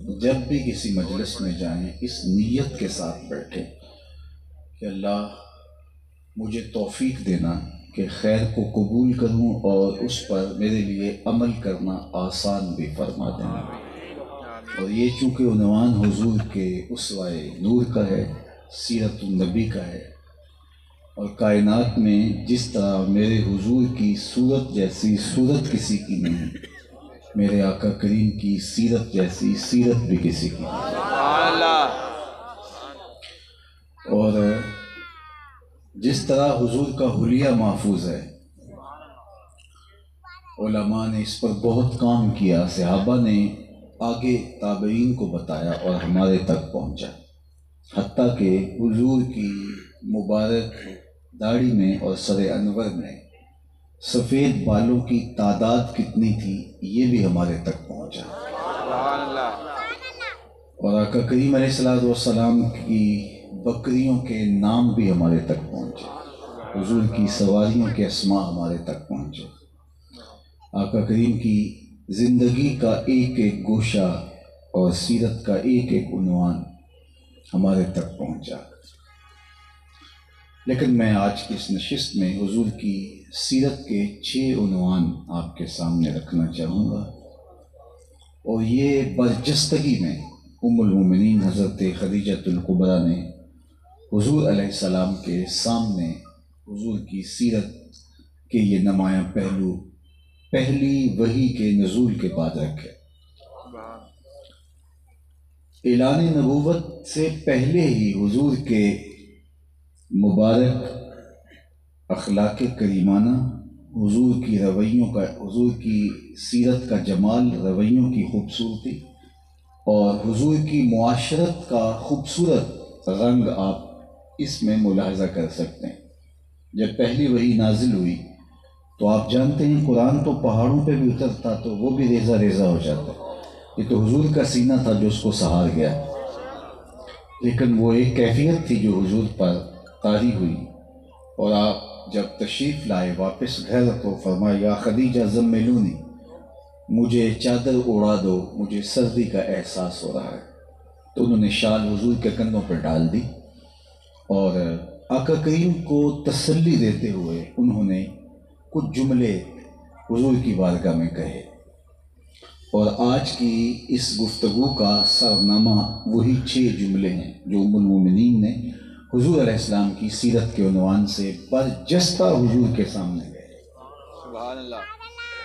جب بھی کسی مجلس میں جائیں اس نیت کے ساتھ بیٹھیں کہ اللہ مجھے توفیق دینا کہ خیر کو قبول کروں اور اس پر میرے لیے عمل کرنا آسان بھی فرما دینا۔ اور یہ چونکہ عنوان حضور کے اسوہ نور کا ہے، سیرت النبی کا ہے، اور کائنات میں جس طرح میرے حضور کی صورت جیسی صورت کسی کی نہیں، میرے آقا کریم کی سیرت جیسی سیرت بھی کسی کی نہیں۔ اور جس طرح حضور کا حلیہ محفوظ ہے، علماء نے اس پر بہت کام کیا، صحابہ نے آگے تابعین کو بتایا اور ہمارے تک پہنچا، حتیٰ کہ حضور کی مبارک داڑھی میں اور سر انور میں سفید بالوں کی تعداد کتنی تھی یہ بھی ہمارے تک پہنچا، اور آقا کریم علیہ السلام کی بکریوں کے نام بھی ہمارے تک پہنچے، حضور کی سواریوں کے اسماء ہمارے تک پہنچے، آقا کریم کی زندگی کا ایک ایک گوشہ اور سیرت کا ایک ایک عنوان ہمارے تک پہنچا۔ لیکن میں آج کی اس نشست میں حضور کی سیرت کے 6 عنوان آپ کے سامنے رکھنا چاہوں گا، اور یہ برجستگی میں ام المومنین حضرت خدیجۃ الکبریٰ نے حضور علیہ السلام کے سامنے حضور کی سیرت کے یہ نمایاں پہلو پہلی وحی کے نزول کے بعد رکھے۔ اعلان نبوت سے پہلے ہی حضور کے مبارک اخلاق کریمانہ، حضور کی رویوں کا، حضور کی سیرت کا جمال، رویوں کی خوبصورتی اور حضور کی معاشرت کا خوبصورت رنگ آپ اس میں ملاحظہ کر سکتے ہیں۔ جب پہلی وحی نازل ہوئی تو آپ جانتے ہیں قرآن تو پہاڑوں پہ بھی اترتا تو وہ بھی ریزہ ریزہ ہو جاتا، یہ تو حضور کا سینہ تھا جو اس کو سہار گیا، لیکن وہ ایک کیفیت تھی جو حضور پر طاری ہوئی، اور آپ جب تشریف لائے واپس گھر تو فرمایا یا خدیجہ زملونی، مجھے چادر اڑا دو، مجھے سردی کا احساس ہو رہا ہے۔ تو انہوں نے شال حضور کے کندھوں پر ڈال دی، اور آقا کریم کو تسلی دیتے ہوئے انہوں نے کچھ جملے حضور کی بارگاہ میں کہے، اور آج کی اس گفتگو کا سرنامہ وہی 6 جملے ہیں جو ام المومنین نے حضور علیہ السلام کی سیرت کے عنوان سے برجستہ حضور کے سامنے گئے۔ سبحان اللہ۔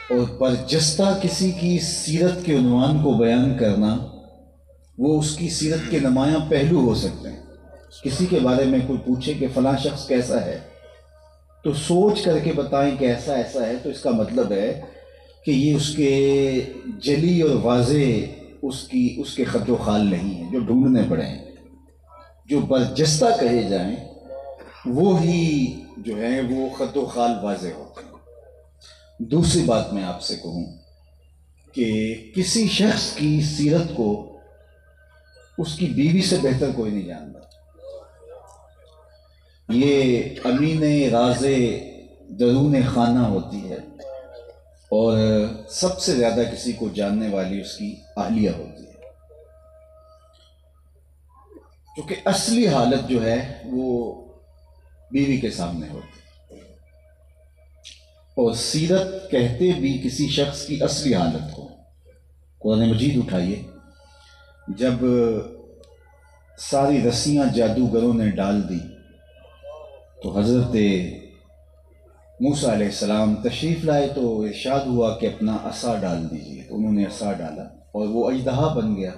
اور برجستہ کسی کی سیرت کے عنوان کو بیان کرنا، وہ اس کی سیرت کے نمایاں پہلو ہو سکتے ہیں۔ کسی کے بارے میں کوئی پوچھے کہ فلاں شخص کیسا ہے تو سوچ کر کے بتائیں کہ ایسا ایسا ہے، تو اس کا مطلب ہے کہ یہ اس کے جلی اور واضح اس کے خط و خال نہیں ہیں جو ڈھونڈنے پڑے ہیں۔ جو برجستہ کہے جائیں وہی جو ہے وہ خط و خال واضح ہوتے ہیں۔ دوسری بات میں آپ سے کہوں کہ کسی شخص کی سیرت کو اس کی بیوی سے بہتر کوئی نہیں جانتا۔ یہ امین راز درون خانہ ہوتی ہے، اور سب سے زیادہ کسی کو جاننے والی اس کی اہلیہ ہوتی ہے، کیونکہ اصلی حالت جو ہے وہ بیوی کے سامنے ہوتی ہے، اور سیرت کہتے بھی کسی شخص کی اصلی حالت کو۔ قرآن مجید اٹھائیے، جب ساری رسیاں جادوگروں نے ڈال دی تو حضرت موسیٰ علیہ السلام تشریف لائے تو ارشاد ہوا کہ اپنا عصا ڈال دیجیے، تو انہوں نے عصا ڈالا اور وہ اژدہا بن گیا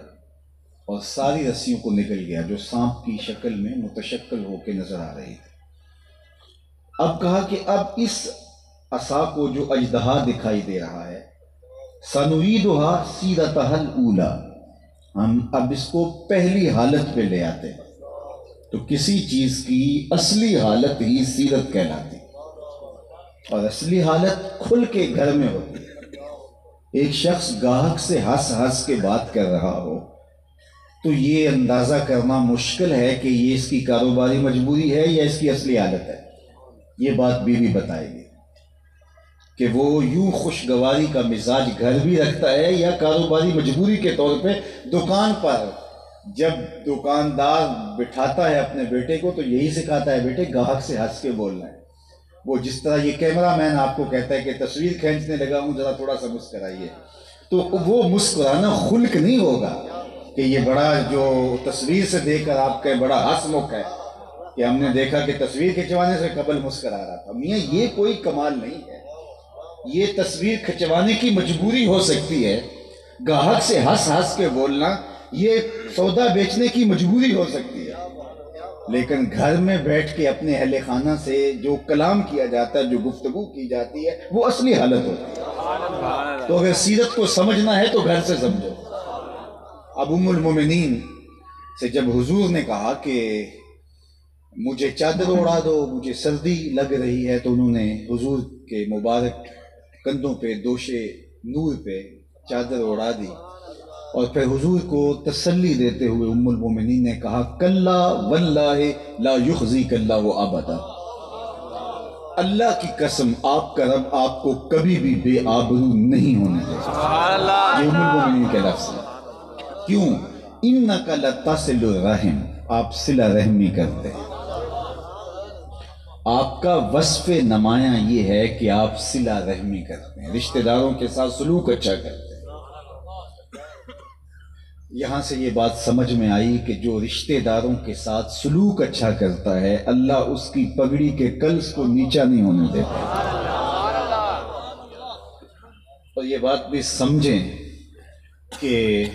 اور ساری رسیوں کو نگل گیا جو سانپ کی شکل میں متشکل ہو کے نظر آ رہی تھی۔ اب کہا کہ اب اس عصا کو جو اژدہا دکھائی دے رہا ہے، سنعیدها سیرتها الاولی، ہم اب اس کو پہلی حالت پہ لے آتے ہیں۔ تو کسی چیز کی اصلی حالت ہی سیرت کہلاتی، اور اصلی حالت کھل کے گھر میں ہوتی ہے۔ ایک شخص گاہک سے ہنس ہنس کے بات کر رہا ہو تو یہ اندازہ کرنا مشکل ہے کہ یہ اس کی کاروباری مجبوری ہے یا اس کی اصلی حالت ہے، یہ بات بیوی بتائے گی۔ کہ وہ یوں خوشگواری کا مزاج گھر بھی رکھتا ہے یا کاروباری مجبوری کے طور پہ دکان پر جب دکاندار بٹھاتا ہے اپنے بیٹے کو تو یہی سکھاتا ہے، بیٹے گاہک سے ہنس کے بولنا ہے۔ وہ جس طرح یہ کیمرہ مین آپ کو کہتا ہے کہ تصویر کھینچنے لگا ہوں ذرا تھوڑا سا مسکرائیے، تو وہ مسکرانا خلق نہیں ہوگا کہ یہ بڑا جو تصویر سے دیکھ کر آپ کا بڑا ہنس مکھ ہے کہ ہم نے دیکھا کہ تصویر کھنچوانے سے قبل مسکرا رہا تھا۔ میاں یہ کوئی کمال نہیں ہے، یہ تصویر کھنچوانے کی مجبوری ہو سکتی ہے، گاہک سے ہنس ہنس کے بولنا یہ سودا بیچنے کی مجبوری ہو سکتی ہے، لیکن گھر میں بیٹھ کے اپنے اہل خانہ سے جو کلام کیا جاتا ہے، جو گفتگو کی جاتی ہے، وہ اصلی حالت ہوتی ہے۔ تو اگر سیرت کو سمجھنا ہے تو گھر سے سمجھو۔ اب ام المومنین سے جب حضور نے کہا کہ مجھے چادر اڑا دو، مجھے سردی لگ رہی ہے، تو انہوں نے حضور کے مبارک کندھوں پہ دوشے نور پہ چادر اڑا دی، اور پھر حضور کو تسلی دیتے ہوئے ام المومنین نے کہا کلا واللہ لا یخزیک اللہ ابدا، اللہ کی قسم آپ کا رب آپ کو کبھی بھی بے آبرو نہیں ہونے دے گا۔ یہ ام المومنین کے لفظ ہیں۔ کیوں؟ انک لتصل الرحم، آپ صلہ رحمی کرتے ہیں، آپ کا وصف نمایاں یہ ہے کہ آپ صلہ رحمی کرتے ہیں، رشتہ داروں کے ساتھ سلوک اچھا کرتے ہیں۔ یہاں سے یہ بات سمجھ میں آئی کہ جو رشتہ داروں کے ساتھ سلوک اچھا کرتا ہے اللہ اس کی پگڑی کے کلس کو نیچا نہیں ہونے دیتا۔ اور یہ بات بھی سمجھیں کہ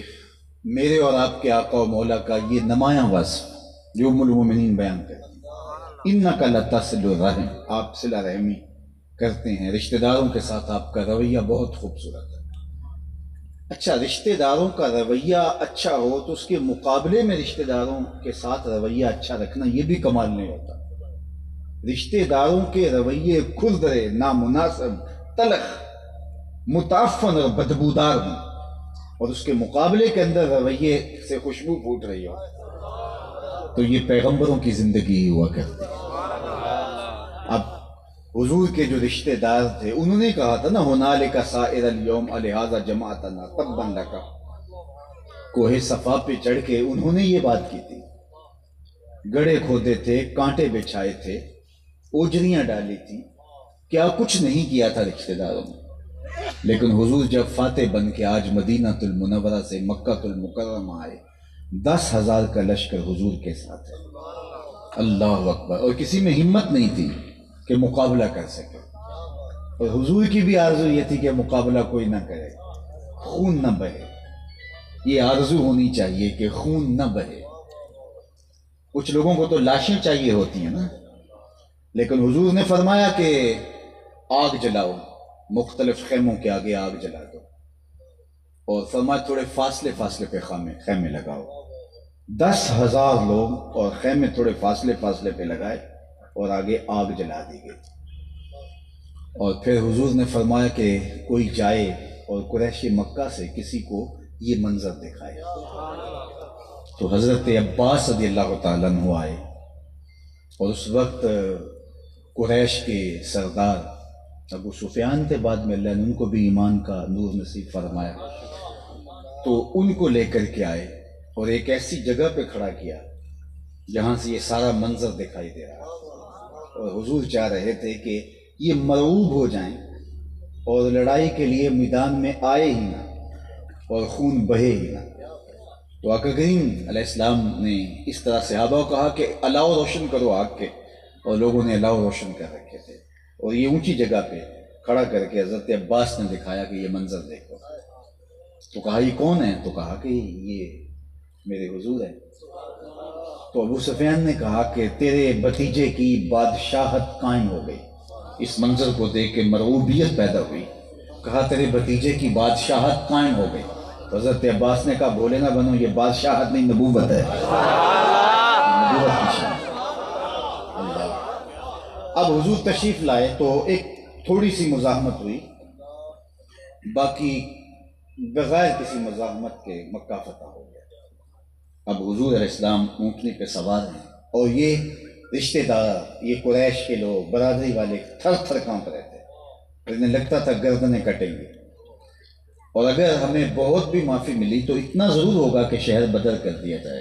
میرے اور آپ کے آقا و مولا کا یہ نمایاں وصف جو ام المومنین بیان کرتی ہیں، انک لتصل الرحم، آپ صلہ رحمی کرتے ہیں، رشتہ داروں کے ساتھ آپ کا رویہ بہت خوبصورت ہے۔ اچھا، رشتہ داروں کا رویہ اچھا ہو تو اس کے مقابلے میں رشتہ داروں کے ساتھ رویہ اچھا رکھنا یہ بھی کمال نہیں ہوتا۔ رشتہ داروں کے رویے کھردرے، نامناسب، تلخ، متعفن اور بدبودار ہوں، اور اس کے مقابلے کے اندر رویے سے خوشبو پھوٹ رہی ہو، تو یہ پیغمبروں کی زندگی ہوا کرتی ہے۔ اب حضور کے جو رشتہ دار تھے انہوں نے کہا تھا نا ہنالک سائر اليوم لہذا جماعتنا تبا لک، کوہ صفا پہ چڑھ کے انہوں نے یہ بات کی تھی، گڑھے کھودے تھے، کانٹے بچھائے تھے، اوجریاں ڈالی تھی، کیا کچھ نہیں کیا تھا رشتہ داروں نے، لیکن حضور جب فاتح بن کے آج مدینہ المنورہ سے مکہ المکرمہ آئے، 10,000 کا لشکر حضور کے ساتھ ہے، اللہ اکبر، اور کسی میں ہمت نہیں تھی کہ مقابلہ کر سکے، اور حضور کی بھی آرزو یہ تھی کہ مقابلہ کوئی نہ کرے، خون نہ بہے، یہ آرزو ہونی چاہیے کہ خون نہ بہے۔ کچھ لوگوں کو تو لاشیں چاہیے ہوتی ہیں نا، لیکن حضور نے فرمایا کہ آگ جلاؤ، مختلف خیموں کے آگے آگ جلا دو، اور فرمایا تھوڑے فاصلے پہ خیمے لگاؤ، 10,000 لوگ اور خیمے تھوڑے فاصلے پہ لگائے اور آگے آگ جلا دی گئی۔ اور پھر حضور نے فرمایا کہ کوئی جائے اور قریش مکہ سے کسی کو یہ منظر دکھائے، تو حضرت عباس رضی اللہ تعالیٰ عنہ آئے، اور اس وقت قریش کے سردار ابو سفیان تھے، بعد میں اللہ نے ان کو بھی ایمان کا نور نصیب فرمایا، تو ان کو لے کر کے آئے اور ایک ایسی جگہ پہ کھڑا کیا جہاں سے یہ سارا منظر دکھائی دے رہا، اور حضور چاہ رہے تھے کہ یہ مرعوب ہو جائیں اور لڑائی کے لیے میدان میں آئے ہی نہ اور خون بہے ہی نہ۔ تو آقا کریم علیہ السلام نے اس طرح صحابہ کو کہا کہ الاؤ روشن کرو آگ کے، اور لوگوں نے الاؤ روشن کر رکھے تھے، اور یہ اونچی جگہ پہ کھڑا کر کے حضرت عباس نے دکھایا کہ یہ منظر دیکھو، تو کہا یہ کون ہے؟ تو کہا کہ یہ میرے حضور ہے۔ تو ابو سفیان نے کہا کہ تیرے بھتیجے کی بادشاہت قائم ہو گئی، اس منظر کو دیکھ کے مرعوبیت پیدا ہوئی، کہا تیرے بھتیجے کی بادشاہت قائم ہو گئی۔ حضرت عباس نے کہا بولے نہ بنو، یہ بادشاہت نہیں نبوت ہے، نبوت کی شان۔ اب حضور تشریف لائے تو ایک تھوڑی سی مزاحمت ہوئی، باقی بغیر کسی مزاحمت کے مکہ فتح ہو گیا۔ اب حضور علیہ السلام اونٹنی پہ سوار ہیں، اور یہ رشتہ دار، یہ قریش کے لوگ، برادری والے تھر تھر کانپ رہے تھے، انہیں لگتا تھا گردنیں کٹیں گے، اور اگر ہمیں بہت بھی معافی ملی تو اتنا ضرور ہوگا کہ شہر بدل کر دیا جائے۔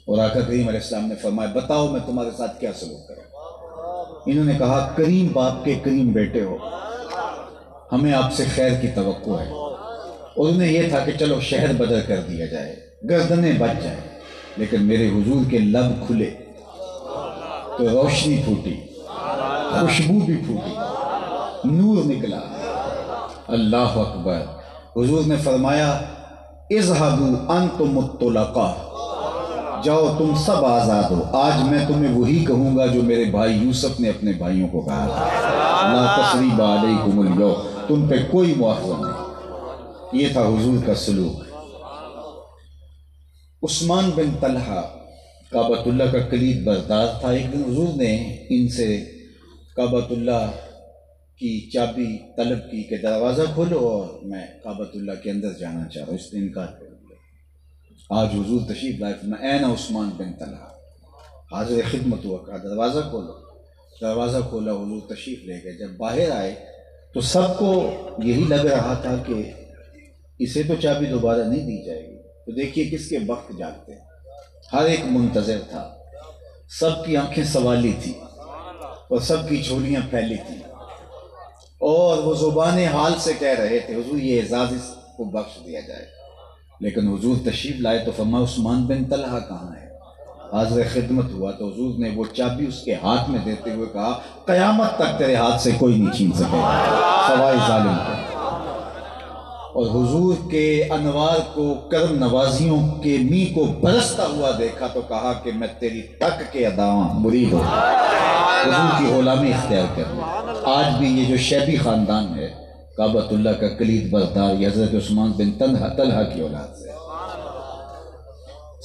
اور آقا کریم علیہ السلام نے فرمایا بتاؤ میں تمہارے ساتھ کیا سلوک کروں؟ انہوں نے کہا کریم باپ کے کریم بیٹے ہو، ہمیں آپ سے خیر کی توقع ہے۔ اور انہیں یہ تھا کہ چلو شہر بدل کر دیا جائے، گردنیں بچ جائیں، لیکن میرے حضور کے لب کھلے تو روشنی پھوٹی، خوشبو بھی پھوٹی، نور نکلا۔ اللہ اکبر۔ حضور نے فرمایا اذهبوا انتم الطلقاء، جاؤ تم سب آزاد ہو، آج میں تمہیں وہی کہوں گا جو میرے بھائی یوسف نے اپنے بھائیوں کو کہا تھا، لا تثریب علیکم اليوم، تم پہ کوئی مواخذہ نہیں۔ یہ تھا حضور کا سلوک۔ عثمان بن طلحہ کعبۃ اللہ کا کلید بردار تھا۔ ایک دن حضور نے ان سے کعبۃ اللہ کی چابی طلب کی کہ دروازہ کھولو اور میں کعبۃ اللہ کے اندر جانا چاہ رہا ہوں، اس نے انکار کر دیا۔ آج حضور تشریف لائے، فرمایا این عثمان بن طلحہ، حاضر خدمت ہوا، کہا دروازہ کھولو۔ دروازہ کھولا، حضور تشریف لے گئے۔ جب باہر آئے تو سب کو یہی لگ رہا تھا کہ اسے تو چابی دوبارہ نہیں دی جائے گی۔ تو دیکھیے کس کے وقت جاگتے ہیں، ہر ایک منتظر تھا، سب کی آنکھیں سوالی تھی اور سب کی جھولیاں پھیلی تھیں، اور وہ زبان حال سے کہہ رہے تھے حضور یہ اعزاز اس کو بخش دیا جائے۔ لیکن حضور تشریف لائے تو فرمایا عثمان بن طلحہ کہاں ہے؟ حاضر خدمت ہوا تو حضور نے وہ چابی اس کے ہاتھ میں دیتے ہوئے کہا قیامت تک تیرے ہاتھ سے کوئی نہیں چھین سکے سوائے ظالم کے۔ اور حضور کے انوار کو، کرم نوازیوں کے می کو برستا ہوا دیکھا تو کہا کہ میں تیری تک کے اداواں مرید ہوں، حضور کی غلامی اختیار کر لوں۔ آج بھی یہ جو شیبی خاندان ہے کعبۃ اللہ کا کلید بردار، یہ حضرت عثمان بن طلحہ کی اولاد سے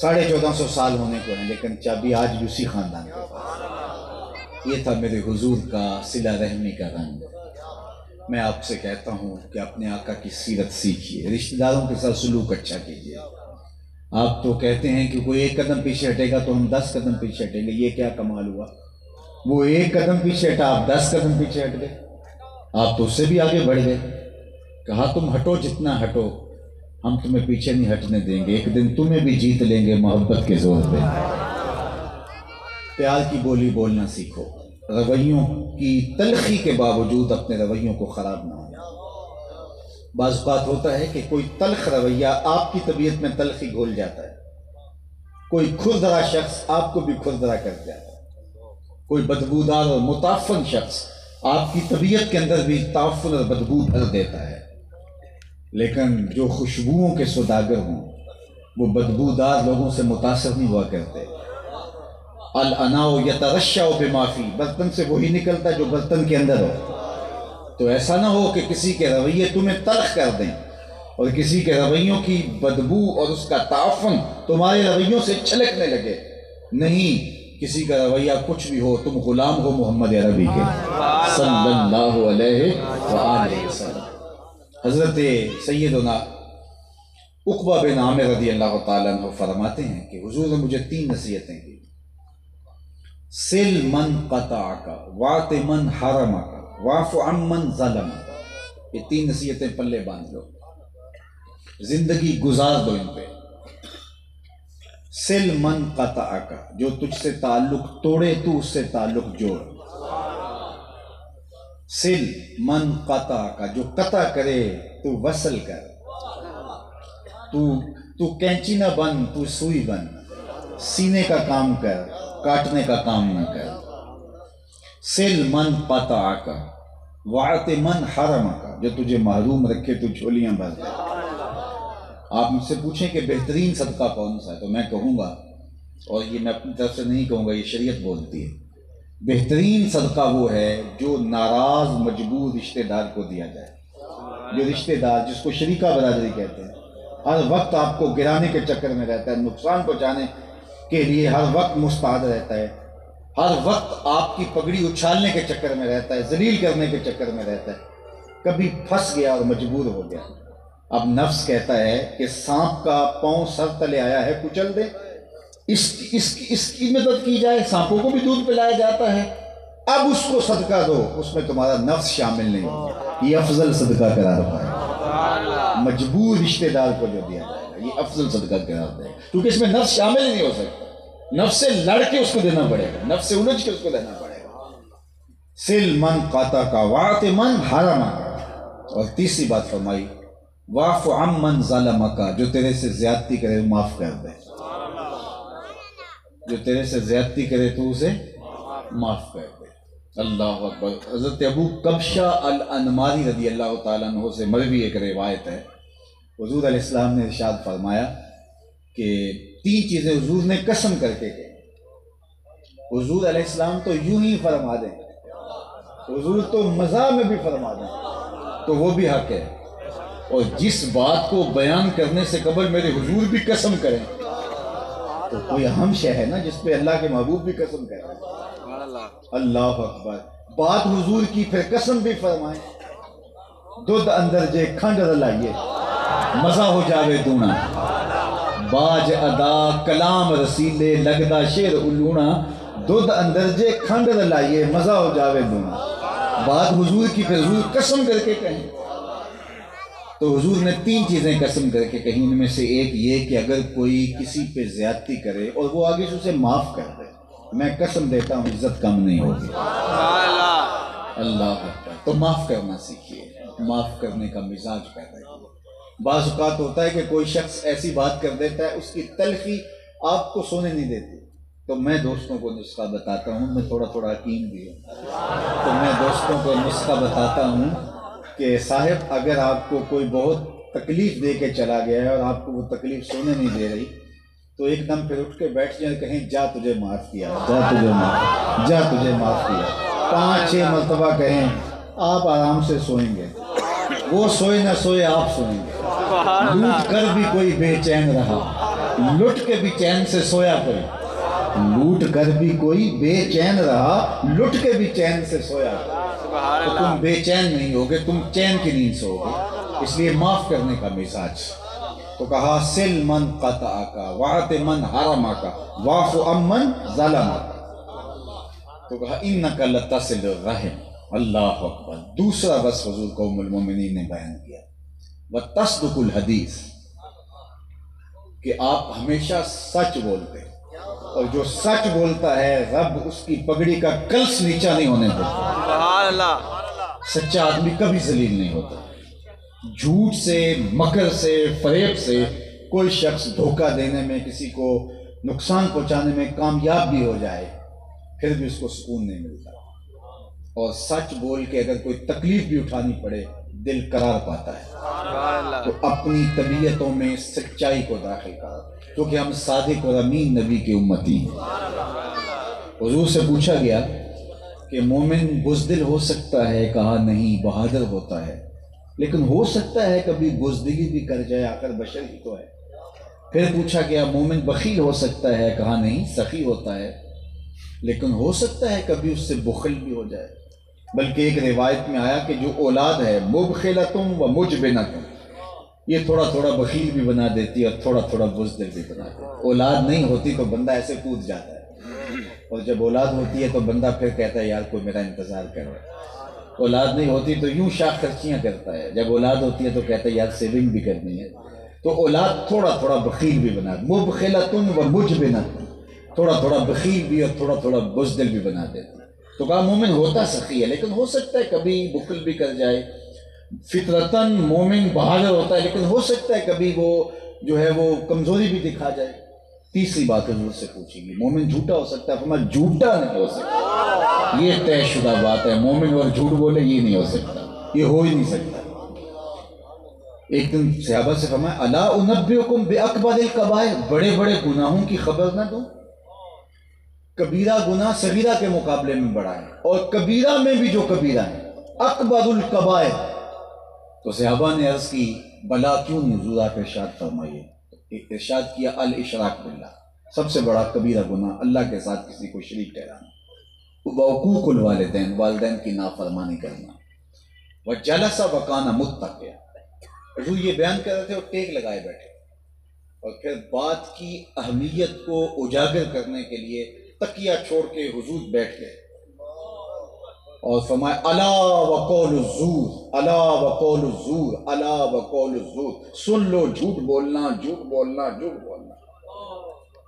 1450 سال ہونے کو ہیں، لیکن چابی آج بھی اسی خاندان کے پاس۔ یہ تھا میرے حضور کا صلہ رحمی کا رنگ۔ میں آپ سے کہتا ہوں کہ اپنے آقا کی سیرت سیکھیے، رشتہ داروں کے ساتھ سلوک اچھا کیجیے۔ آپ تو کہتے ہیں کہ کوئی ایک قدم پیچھے ہٹے گا تو ہم 10 قدم پیچھے ہٹیں گے، یہ کیا کمال ہوا؟ وہ ایک قدم پیچھے ہٹا، آپ 10 قدم پیچھے ہٹ گئے، آپ تو اس سے بھی آگے بڑھ گئے۔ کہا تم ہٹو جتنا ہٹو، ہم تمہیں پیچھے نہیں ہٹنے دیں گے، ایک دن تمہیں بھی جیت لیں گے محبت کے زور پہ۔ پیار کی بولی بولنا سیکھو، رویوں کی تلخی کے باوجود اپنے رویوں کو خراب نہ ہو۔ بعض بات ہوتا ہے کہ کوئی تلخ رویہ آپ کی طبیعت میں تلخی گھول جاتا ہے، کوئی کھردرا شخص آپ کو بھی کھردرا کر جاتا ہے، کوئی بدبودار اور متعفن شخص آپ کی طبیعت کے اندر بھی تعفن اور بدبو بھر دیتا ہے۔ لیکن جو خوشبوؤں کے سوداگر ہوں وہ بدبودار لوگوں سے متاثر نہیں ہوا کرتے۔ الاناء یترشع بما فی، برتن سے وہی نکلتا جو برتن کے اندر ہو۔ تو ایسا نہ ہو کہ کسی کے رویے تمہیں تلخ کر دیں اور کسی کے رویوں کی بدبو اور اس کا تعفن تمہارے رویوں سے چھلکنے لگے۔ نہیں، کسی کا رویہ کچھ بھی ہو، تم غلام ہو محمد عربی کے صلی اللہ علیہ وآلہ وسلم۔ حضرت سیدنا عقبہ بن عامر رضی اللہ تعالیٰ عنہ فرماتے ہیں کہ حضور نے مجھے 3 نصیحتیں کی، سل من قطعک، واعط من حرمک، واعف عن من ظلمک۔ یہ 3 نصیحتیں پلے باندھ لو، زندگی گزار دو ان پہ۔ سل من قطعک، جو تجھ سے تعلق توڑے تو اس سے تعلق جوڑ۔ سل من قطعک، جو قطع کرے تو وصل کر۔ تو کینچی نہ بن، تو سوئی بن، سینے کا کام کر، کاٹنے کا کام نہ کر۔ سل من قطعک واعط من حرمک، جو تجھے محروم رکھے تو جھولیاں بھر دے۔ آپ مجھ سے پوچھیں کہ بہترین صدقہ کون سا ہے تو میں کہوں گا، اور یہ میں اپنی طرف سے نہیں کہوں گا، یہ شریعت بولتی ہے، بہترین صدقہ وہ ہے جو ناراض مجبور رشتہ دار کو دیا جائے۔ جو رشتہ دار جس کو شریکہ برادری کہتے ہیں، ہر وقت آپ کو گرانے کے چکر میں رہتا ہے، نقصان پہنچانے کے لیے ہر وقت مستعد رہتا ہے، ہر وقت آپ کی پگڑی اچھالنے کے چکر میں رہتا ہے، ذلیل کرنے کے چکر میں رہتا ہے، کبھی پھنس گیا اور مجبور ہو گیا۔ اب نفس کہتا ہے کہ سانپ کا پاؤں سر تلے آیا ہے، کچل دے، اس کی مدد کی جائے، سانپوں کو بھی دودھ پلایا جاتا ہے، اب اس کو صدقہ دو، اس میں تمہارا نفس شامل نہیں ہوگا۔ یہ افضل صدقہ قرار پائے، مجبور رشتہ دار کو جو دیا جائے گا یہ افضل صدقہ قرار دے گا، کیونکہ اس میں نفس شامل نہیں ہو سکتا، نفس سے لڑ کے اس کو دینا پڑے گا، نفس سے الجھ کے اس کو دینا پڑے گا۔ سل من قاطع کا وعط من حرم کا، اور تیسری بات فرمائی واعف عن من ظلم کا، جو تیرے سے زیادتی کرے وہ معاف کر دے، جو تیرے سے زیادتی کرے تو اسے معاف کر دے۔ اللہ اکبر۔ حضرت ابو کبشہ الانماری رضی اللہ تعالیٰ عنہ سے مروی ایک روایت ہے، حضور علیہ السلام نے ارشاد فرمایا کہ 3 چیزیں حضور نے قسم کر کے کہیں۔ حضور علیہ السلام تو یوں ہی فرما دیں، حضور تو مزاح میں بھی فرما دیں تو وہ بھی حق ہے، اور جس بات کو بیان کرنے سے قبل میرے حضور بھی قسم کریں تو کوئی اہم شے ہے نا جس پہ اللہ کے محبوب بھی قسم کریں۔ اللہ اکبر۔ بات حضور کی پھر قسم بھی فرمائیں، دودھ اندر جے کھنڈ رلائیے مزہ ہو جاوے دونا، باج ادا کلام رسیلے لگدا شیر الونا، دودھ اندر جے کھنڈ رلائیے مزہ ہو جاوے دونا۔ بات حضور کی پھر حضور قسم کر کے کہیں، تو حضور نے 3 چیزیں قسم کر کے کہیں، ان میں سے ایک یہ کہ اگر کوئی کسی پہ زیادتی کرے اور وہ آگے سے اسے معاف کر دے، میں قسم دیتا ہوں عزت کم نہیں ہوگی۔ اللہ اکبر۔ تو معاف کرنا سیکھیے، معاف کرنے کا مزاج پیدا کیجیے۔ بعض اوقات ہوتا ہے کہ کوئی شخص ایسی بات کر دیتا ہے اس کی تلخی آپ کو سونے نہیں دیتی، تو میں دوستوں کو نسخہ بتاتا ہوں، میں تھوڑا حکیم بھی ہوں، تو میں دوستوں کو نسخہ بتاتا ہوں کہ صاحب اگر آپ کو کوئی بہت تکلیف دے کے چلا گیا ہے اور آپ کو وہ تکلیف سونے نہیں دے رہی، تو ایک دم پھر اٹھ کے بیٹھ جائیں، کہیں جا تجھے معاف کیا، جا تجھے معاف کیا، 5-6 مرتبہ کہیں، آپ آرام سے سوئیں گے، وہ سوئے نہ سوئے آپ سوئیں گے۔ لوٹ کر بھی کوئی بے چین رہا، لٹ کے بھی چین سے سویا کوئی، لوٹ کر بھی کوئی بے چین رہا، لٹ کے بھی چین سے سویا کوئی، تو تم بے چین نہیں ہوگے، تم چین کی نیند سو گے۔ اس لیے معاف کرنے کا مزاج۔ تو کہا سل من قطع کا وعط من حرم کا واعف عن من ظلم کا، تو کہا انک لتصل الرحم۔ اللہ اکبر۔ دوسرا وصف حضور کو ام المومنین نے بیان کیا، وتصدق الحدیث، کہ آپ ہمیشہ سچ بولتے، اور جو سچ بولتا ہے رب اس کی پگڑی کا کلس نیچا نہیں ہونے دیتا۔ سبحان اللہ۔ سچا آدمی کبھی ذلیل نہیں ہوتا۔ جھوٹ سے، مکر سے، فریب سے کوئی شخص دھوکہ دینے میں، کسی کو نقصان پہنچانے میں کامیاب بھی ہو جائے پھر بھی اس کو سکون نہیں ملتا، اور سچ بول کے اگر کوئی تکلیف بھی اٹھانی پڑے دل قرار پاتا ہے۔ تو اپنی طبیعتوں میں سچائی کو داخل کرو، کیونکہ ہم صادق اور امین نبی کی امتی ہیں۔ حضور سے پوچھا گیا کہ مومن بزدل ہو سکتا ہے؟ کہا نہیں، بہادر ہوتا ہے، لیکن ہو سکتا ہے کبھی بزدلی بھی کر جائے، آخر بشر ہی تو ہے۔ پھر پوچھا گیا مومن بخیل ہو سکتا ہے؟ کہا نہیں، سخی ہوتا ہے، لیکن ہو سکتا ہے کبھی اس سے بخل بھی ہو جائے۔ بلکہ ایک روایت میں آیا کہ جو اولاد ہے مبخلتم و مجبنتم، یہ تھوڑا بخیل بھی بنا دیتی ہے اور تھوڑا بزدل بھی بنا دیتی ہے۔ اولاد نہیں ہوتی تو بندہ ایسے کود جاتا ہے، اور جب اولاد ہوتی ہے تو بندہ پھر کہتا ہے یار کوئی میرا انتظار کر رہا ہے۔ اولاد نہیں ہوتی تو یوں شاخ خرچیاں کرتا ہے، جب اولاد ہوتی ہے تو کہتا ہے یار سیونگ بھی کرنی ہے۔ تو اولاد تھوڑا بخیل بھی بنا، مبخلتن و مجبنتم، تھوڑا بخیل بھی اور تھوڑا بزدل بھی بنا دیتی۔ تو کہا مومن ہوتا سخی ہے، لیکن ہو سکتا ہے کبھی بخل بھی کر جائے۔ فطرتاً مومن بہادر ہوتا ہے، لیکن ہو سکتا ہے کبھی وہ جو ہے وہ کمزوری بھی دکھا جائے۔ تیسری بات حضور سے پوچھی گی، مومن جھوٹا ہو سکتا ہے؟ فرمایا جھوٹا نہیں ہو سکتا، یہ طے شدہ بات ہے، مومن اور جھوٹ بولے یہ نہیں ہو سکتا، یہ ہو ہی نہیں سکتا۔ ایک دن صحابہ سے فرمایا الا انبئکم باکبر الکبائر، بڑے گناہوں کی خبر نہ دوں؟ کبیرہ گناہ صغیرہ کے مقابلے میں بڑا ہے، اور کبیرہ میں بھی جو کبیرہ ہے اکبر الکبائر۔ تو صحابہ نے عرض کی بلا کیوں نہیں حضور، آپ ارشاد فرمائیے۔ ارشاد کیا الاشراک باللہ، سب سے بڑا کبیرہ گناہ اللہ کے ساتھ کسی کو شریک ٹھہرانا، وعقوق الوالدین، والدین کی نافرمانی کرنا، وجلس وکان متقیا۔ حضور یہ بیان کر رہے تھے اور ٹیک لگائے بیٹھے، اور پھر بات کی اہمیت کو اجاگر کرنے کے لیے تکیہ چھوڑ کے حضور بیٹھ گئے۔ اور فرمایا الا وقول الزور، الا وقول الزور، الا وقول الزور، سن لو جھوٹ بولنا، جھوٹ بولنا، جھوٹ بولنا۔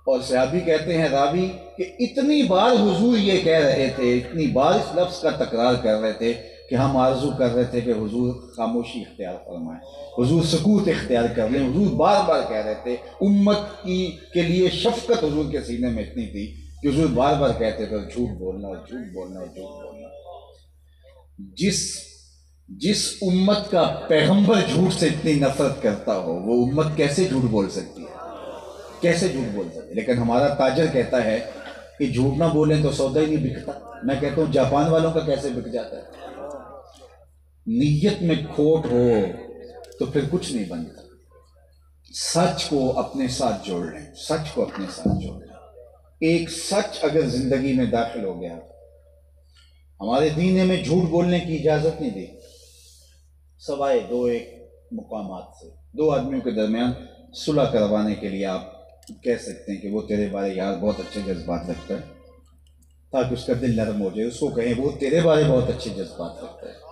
اور صحابی کہتے ہیں راوی کہ اتنی بار حضور یہ کہہ رہے تھے، اتنی بار اس لفظ کا تکرار کر رہے تھے کہ ہم آرزو کر رہے تھے کہ حضور خاموشی اختیار فرمائیں، حضور سکوت اختیار کر لیں۔ حضور بار بار کہہ رہے تھے، امت کے لیے شفقت حضور کے سینے میں اتنی تھی کہ حضور بار بار کہتے تھے جھوٹ بولنا، جھوٹ بولنا، جھوٹ بولنا۔ جس امت کا پیغمبر جھوٹ سے اتنی نفرت کرتا ہو، وہ امت کیسے جھوٹ بول سکتی ہے؟ کیسے جھوٹ بول سکتی ہے؟ لیکن ہمارا تاجر کہتا ہے کہ جھوٹ نہ بولیں تو سودا ہی نہیں بکتا۔ میں کہتا ہوں جاپان والوں کا کیسے بک جاتا ہے؟ نیت میں کھوٹ ہو تو پھر کچھ نہیں بنتا۔ سچ کو اپنے ساتھ جوڑ لیں، سچ کو اپنے ساتھ جوڑ لیں۔ ایک سچ اگر زندگی میں داخل ہو گیا، ہمارے دین نے ہمیں جھوٹ بولنے کی اجازت نہیں دی، سوائے دو ایک مقامات سے۔ دو آدمیوں کے درمیان صلح کروانے کے لیے آپ کہہ سکتے ہیں کہ وہ تیرے بارے یار بہت اچھے جذبات رکھتا ہے، تاکہ اس کا دل نرم ہو جائے۔ اس کو کہیں وہ تیرے بارے بہت اچھے جذبات رکھتا ہے۔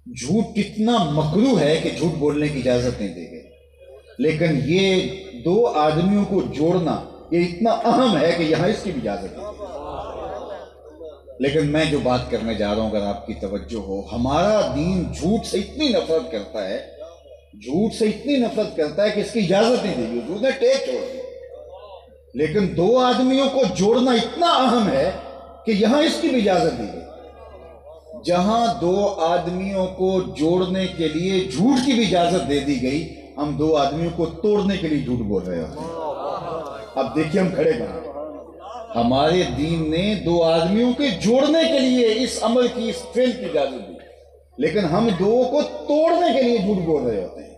جھوٹ کتنا مکروہ ہے کہ جھوٹ بولنے کی اجازت نہیں دی گئی، لیکن یہ دو آدمیوں کو جوڑنا یہ اتنا اہم ہے کہ یہاں اس کی بھی اجازت ہے۔ لیکن میں جو بات کرنے جا رہا ہوں اگر آپ کی توجہ ہو، ہمارا دین جھوٹ سے اتنی نفرت کرتا ہے، جھوٹ سے اتنی نفرت کرتا ہے کہ اس کی اجازت نہیں دی، حضور نے ٹیک چھوڑ دی۔ لیکن دو آدمیوں کو جوڑنا اتنا اہم ہے کہ یہاں اس کی بھی اجازت دی گئی۔ جہاں دو آدمیوں کو جوڑنے کے لیے جھوٹ کی بھی اجازت دے دی گئی، ہم دو آدمیوں کو توڑنے کے لیے جھوٹ بول رہے ہوتے ہیں۔ اب دیکھیے ہم کھڑے کہاں ہیں۔ ہمارے دین نے دو آدمیوں کے جوڑنے کے لیے اس عمل کی، اس فعل کی اجازت دی، لیکن ہم دو کو توڑنے کے لیے جھوٹ بول رہے ہوتے ہیں۔